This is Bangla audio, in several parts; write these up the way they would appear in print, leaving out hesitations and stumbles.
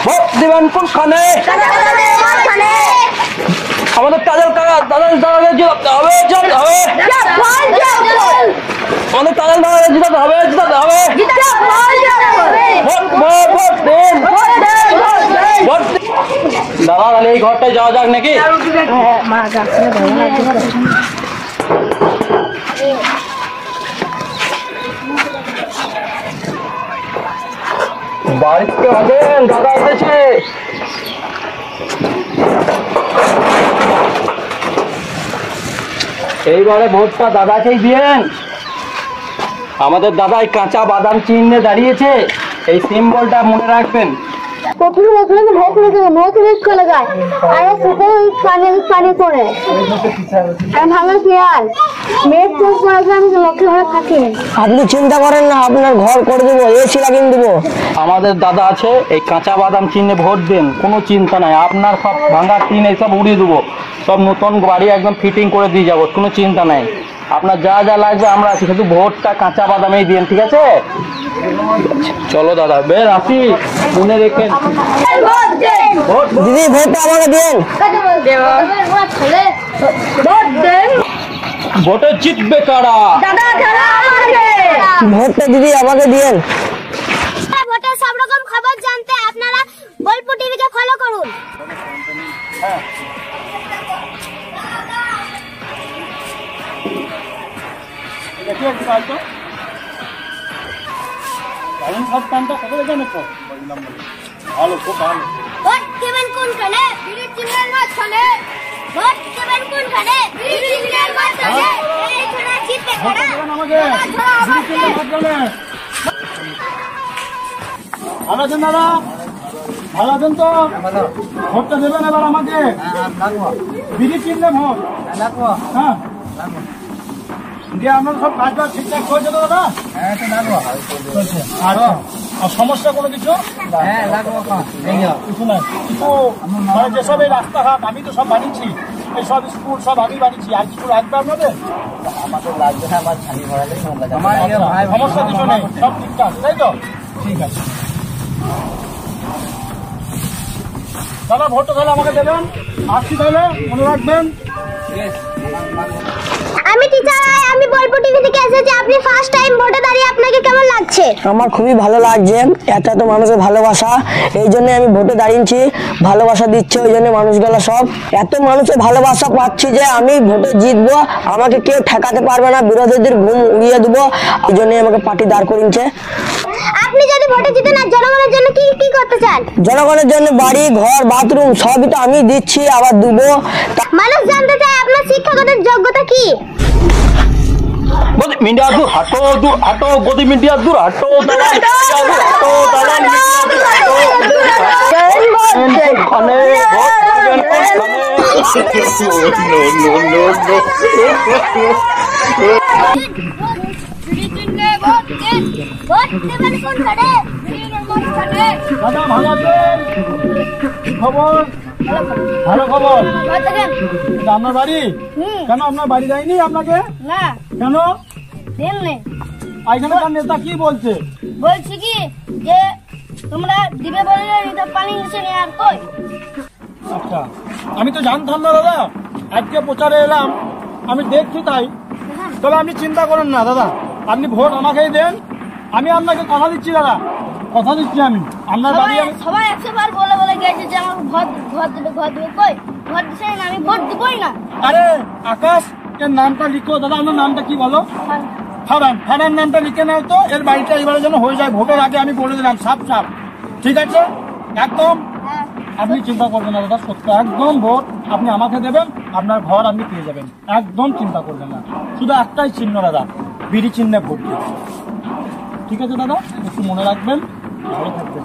ভোট দিবেন কোনখানে? আমাদের তাদের দাদাদের জিতাতে হবে, জিতাতে হবে। আমাদের তাদের দাদাদের জিতাতে হবে, জিতাতে হবে। দাদা তাহলে এই ঘরটায় যাওয়া যাক নাকি? বাড়িতে আছেন? দাদা এসেছে। এইবারে ভোটটা দাদাকেই দিয়েন। আমাদের দাদাই কাঁচা বাদাম চিহ্নে দাঁড়িয়েছে, এই সিম্বলটা মনে রাখবেন। আপনি চিন্তা করেন না, আপনার ঘর করে দেবো, এসি লাগিয়ে দেবো। আমাদের দাদা আছে, এই কাঁচা বাদাম চিহ্নে ভোট দেন, কোনো চিন্তা নাই। আপনার সব ভাঙা টিন এইসব উড়িয়ে দেবো, সব নতুন বাড়ি একদম ফিটিং করে দিয়ে যাবো, কোনো চিন্তা নাই। আপনার যা যা লাগবে আমরা আছি, শুধু ভোটটা কাঁচা বাদামেই দিন, ঠিক আছে? চলো দাদা, বের আসি, মনে রেখেন। দিদি ভোটটা আমাকে দিন। ভোটে জিতবে কারা? ভোটটা দিদি আমাকে দিন। ভোটের সব রকম খবর জানতে আপনারা বোলপুর টিভিকে ফলো করুন। ভালো, খুব ভালো। ভোট দেবেন কোনখানে? বিড়ি চিহ্নের মাঝখানে। ভোট দেবেন কোনখানে? বিড়ি চিহ্নের মাঝখানে। এই ছোড়া জিতবে কারা? ভালো আছেন দাদা? ভালো আছেন তো? ভোটটা দেবেন এবার আমাকে। বিড়ি চিহ্নে ভোট। হ্যাঁ, দিয়ে আপনার সব কাজ বাজ ঠিকঠাক হয়েছে তো দাদা? আর সমস্যা কোনো কিছু? কিছু নাই। কিন্তু মানে যেসব এই রাস্তাঘাট আমি তো সব বানিয়েছি, এইসব স্কুল সব আমি বানিয়েছি, আর কিছু লাগবে আপনাদের? আমাদের লাগবে না, আমার ছানি ভরালে সমস্যা কিছু নেই, সব ঠিকঠাক, তাই তো? ঠিক আছে দাদা, ভোটটা তাহলে আমাকে দেবেন। আসছি তাহলে, মনে রাখবেন। আমি টিচার আই, আমি বোলপুর টিভি থেকে এসেছি। আপনি ফার্স্ট টাইম ভোটে দাঁড়িয়ে আপনাকে কেমন লাগছে? আমার খুবই ভালো লাগছে, এত এত মানুষের ভালোবাসা, এই জন্য আমি ভোটে দাঁড়িয়েছি। ভালোবাসা দিচ্ছে ওই জন্য মানুষগুলো, সব এত মানুষের ভালোবাসা পাচ্ছি যে আমি ভোটে জিতবো, আমাকে কেউ ঠেকাতে পারবে না, বিরোধীদের ঘুম উড়িয়ে দেবো, এই জন্য আমাকে পার্টি দাঁড় করিয়েছে। আপনি যদি ভোটে জিতেন আর জনগণের জন্য কি কি করতে চান? জনগণের জন্য বাড়ি ঘর বাথরুম সবই তো আমি দিচ্ছি, আবার দেবো। মানুষ জানতে চায় আপনার শিক্ষাগত যোগ্যতা কি? মিডিয়া দূর হাঁটো, দূর হাঁটো, গদি মিডিয়া দূর হাঁটো, দালাল হাঁটো, দালাল খবর ভালো খবর। আপনার বাড়ি কেন? আপনার বাড়ি যায়নি আপনাকে? না। কেন? এখানকার নেতা কি বলছে? বলছি কি যে তোমরা দিবে বলে পানি নিচে নিয়ে আর কই। আচ্ছা, আমি তো জানতাম না দাদা, আজকে প্রচারে এলাম, আমি দেখছি তাই। তবে আপনি চিন্তা করেন না দাদা, আপনি ভোট আমাকেই দেন। আমি আপনাকে কথা দিচ্ছি দাদা, কথা দিচ্ছি। আমি আপনার বাড়ি সবাই 100 বার বলে বলে গেছে যে আমার ভোট দেবে কই ভোট দিছে না, আমি ভোট দিবই না। আরে আকাশ, এর নামটা লিখো দাদা। আপনার নামটা কি বলো? ফারান। ফারান নামটা লিখে নাও তো, এর বাড়িটা এবারে যেন হয়ে যায়। ভোটের আগে আমি বলে দিলাম সাপ সাপ, ঠিক আছে? একদম আপনি চিন্তা করবেন না দাদা, সত্য একদম ভোট আপনি আমাকে দেবেন, আপনার ঘর আপনি পেয়ে যাবেন, একদম চিন্তা করবেন না। শুধু একটাই চিহ্ন দাদা, বিড়ি চিহ্নে ভোট দিন, ঠিক আছে দাদা? একটু মনে রাখবেন, ভালো থাকবেন।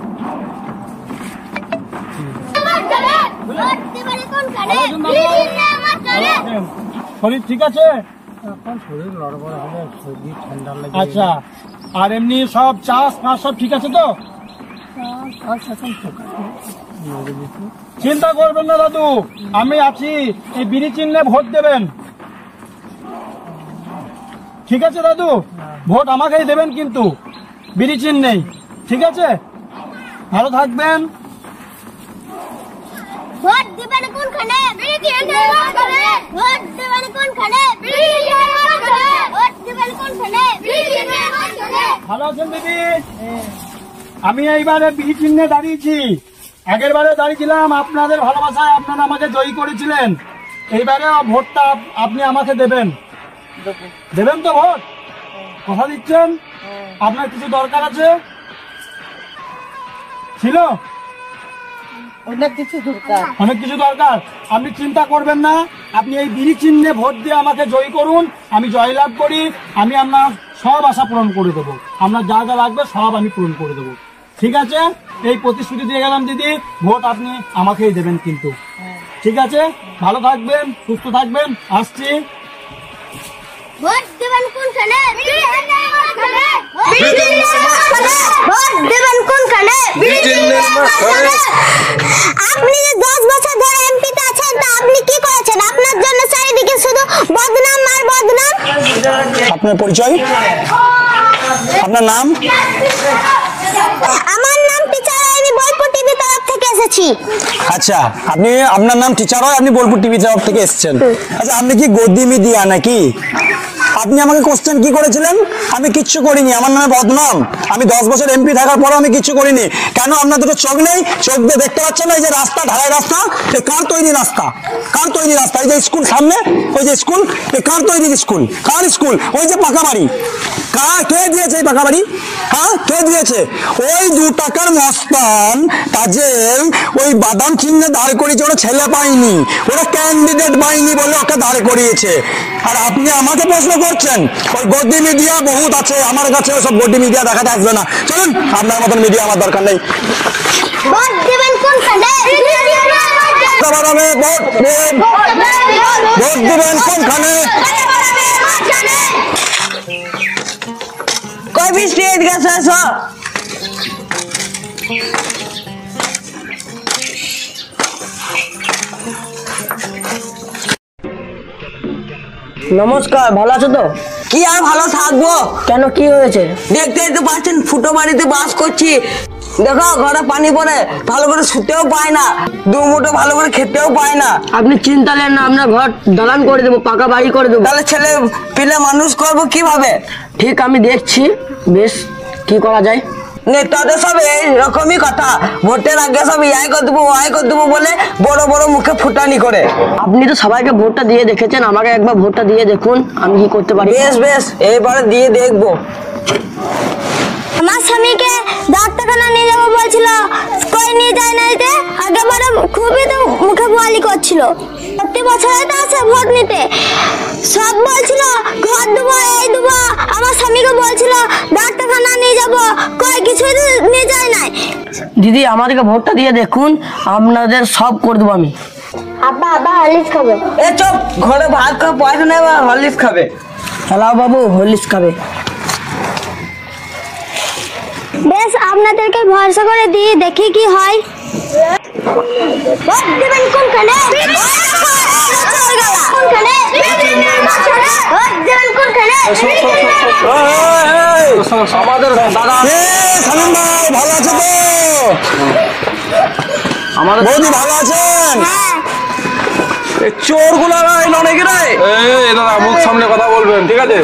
শরীর ঠিক আছে? শরীর নড়বড় হলে শরীর ঠান্ডা লাগে। আচ্ছা, আর এমনি সব চাষ ফাস সব ঠিক আছে তো? চিন্তা করবেন না দাদু, আমি আছি। এই বিড়ি চিহ্নে ভোট দেবেন, ঠিক আছে দাদু? ভোট আমাকেই দেবেন কিন্তু বিড়ি চিহ্নেই, ঠিক আছে? ভালো থাকবেন। ভোট দিবেন কোনখানে? বিড়ি চিহ্নের মাঝখানে। ভোট দিবেন কোনখানে? বিড়ি চিহ্নের মাঝখানে। ভোট দিবেন কোনখানে? বিড়ি চিহ্নের মাঝখানে। ভালো আছেন দিদি? আমি এইবারে বিড়ি চিহ্নে দাঁড়িয়েছি। আগের বারে দাঁড়িয়েছিলাম আপনাদের ভালোবাসায়, আপনারা আমাকে জয়ী করেছিলেন। এইবারে ভোটটা আপনি আমাকে দেবেন, দেবেন তো ভোট? কথা দিচ্ছেন? আপনার কিছু দরকার আছে? ছিল অনেক কিছু দরকার। অনেক কিছু দরকার। আপনি চিন্তা করবেন না, আপনি এই বিড়ি চিহ্নে ভোট দিয়ে আমাকে জয়ী করুন। আমি জয়লাভ করি, আমি আপনার সব আশা পূরণ করে দেবো। আপনার যা যা লাগবে সব আমি পূরণ করে দেবো। ঠিক আছে? এই প্রতিশ্রুতি দিয়ে গেলাম দিদি, ভোট আপনি আমাকেই দেবেন কিন্তু। ঠিক আছে? ভালো থাকবেন, সুস্থ থাকবেন, আসছি। ভোট দিবেন কোনখানে? বিড়ি চিহ্নের মাঝখানে। বিড়ি চিহ্নের মাঝখানে। ভোট দিবেন কোনখানে? বিড়ি চিহ্নের মাঝখানে। আপনি যে 10 বছর ধরে এমপিতে আছেন, তা আপনি কি করেছেন? আপনার জন্য চারিদিকে শুধু বদনাম আর বদনাম। আপনার পরিচয়, আপনার নাম? আমার নাম টিচার, আমি বোলপুর টিভি তরফ থেকে এসেছি। আচ্ছা, আপনি আপনার নাম টিচার হয়, আপনি বোলপুর টিভি তরফ থেকে এসেছেন। আচ্ছা, আপনি কি গদি মিডিয়া নাকি? আপনি আমাকে কোশ্চেন কি করেছিলেন? আমি কিচ্ছু করিনি, আমার নামে বদনাম। আমি 10 বছর এমপি থাকার পরও আমি কিচ্ছু করিনি। কেন আপনার দুটো চোখ নেই? চোখ দিয়ে দেখতে পাচ্ছেন না? এই যে রাস্তা, ঢালাই রাস্তা, এই কার তৈরি রাস্তা? কার তৈরি রাস্তা? এই যে স্কুল সামনে, ওই যে স্কুল, এই কার তৈরি স্কুল? কার স্কুল? ওই যে পাকা বাড়ি, কে দিয়েছে এই পাকা বাড়ি? হ্যাঁ, কে দিয়েছে? ওই 2 টাকার মস্তান তাজেল ওই বাদাম চিহ্নে দাঁড় করিয়েছে, ওরা ছেলে পায়নি, ওরা ক্যান্ডিডেট পায়নি বলে ওকে দাঁড় করিয়েছে। আর আপনি আমাকে প্রশ্ন করছেন? ওই গদি মিডিয়া বহুত আছে, আমার কাছে সব গদি মিডিয়া দেখাতে আসবে না। চলুন, আপনার মতন মিডিয়া আমার দরকার নেই। ভোট দিবেন কোনখানে? বিড়ি চিহ্নের মাঝখানে। ভোট দেবেন, ভোট দিবেন কোনখানে? মাঝখানে। কই বৃষ্টি এদিকে আসো। নমস্কার, ভালো আছো তো? কি আর ভালো থাকবো? কেন, কি হয়েছে? দেখতেই তো পাচ্ছেন ফুটো বাড়িতে বাস করছি। দেখো ঘরে পানি পড়ে, ভালো করে শুতেও পায় না, 2 মুঠো ভালো করে খেতেও পায় না। আপনি চিন্তা নেন না, আপনার ঘর দালান করে দেবো, পাকা বাড়ি করে দেবো। তাহলে ছেলে পিলে মানুষ করবো কিভাবে? ঠিক, আমি দেখছি বেশ কি করা যায়। নেতাদের সব এইরকমই কথা, ভোটের আগে সব ইয়াই করে দেবো ওয়াই করে দেবো বলে বড় বড় মুখে ফুটানি করে। আপনি তো সবাইকে ভোটটা দিয়ে দেখেছেন, আমাকে একবার ভোটটা দিয়ে দেখুন আমি কি করতে পারি। বেশ বেশ, এইবারে দিয়ে দেখবো। আমার স্বামীকে ডাক্তারখানা নিয়ে যাবো বলছিল, কই নিয়ে যায় না। এতে আগেবারে খুবই তো মুখে বোয়ালি করছিল। প্রতি বছরে তো আসে ভোট নিতে, সব বলছিল ঘর দেবো, এই দেবো। আমার স্বামীকে বলছিল ডাক্তারখানা নিয়ে যাবো, কই কিছুই তো নিয়ে যায় নাই। দিদি, আমাদেরকে ভোটটা দিয়ে দেখুন, আপনাদের সব করে দেবো আমি। আব্বা আব্বা হরলিক্স খাবে। এ চুপ, ঘরে ভাত খাওয়া পয়সা নেই, হরলিক্স খাবে। চালাও বাবু, হরলিক্স খাবে। বেশ, আপনাদেরকে ভরসা করে দিয়ে দেখি কি হয়। ভোট দিবেন কোনখানে? কোনখানে? ভোট দিবেন কোনখানে? আমাদের দাদা সালাম ভাই, ভালো আছে তো? আমাদের বৌদি ভালো আছেন? এই চোর গুলা অনেক রে। দাদা মুখ সামনে কথা বলবেন, ঠিক আছে?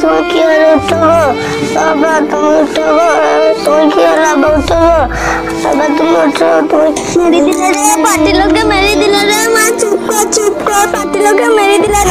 তুমি কি হলো উঠো? বাবা তুমি উঠো, তুমি কি হলো? বাবা উঠো, বাবা তুমি উঠো। তুমি মেরে দিলে রে, পার্টি লোককে মেরে দিলে রে। মা চুপ কর, চুপ কর, পার্টি লোককে মেরে দিলে।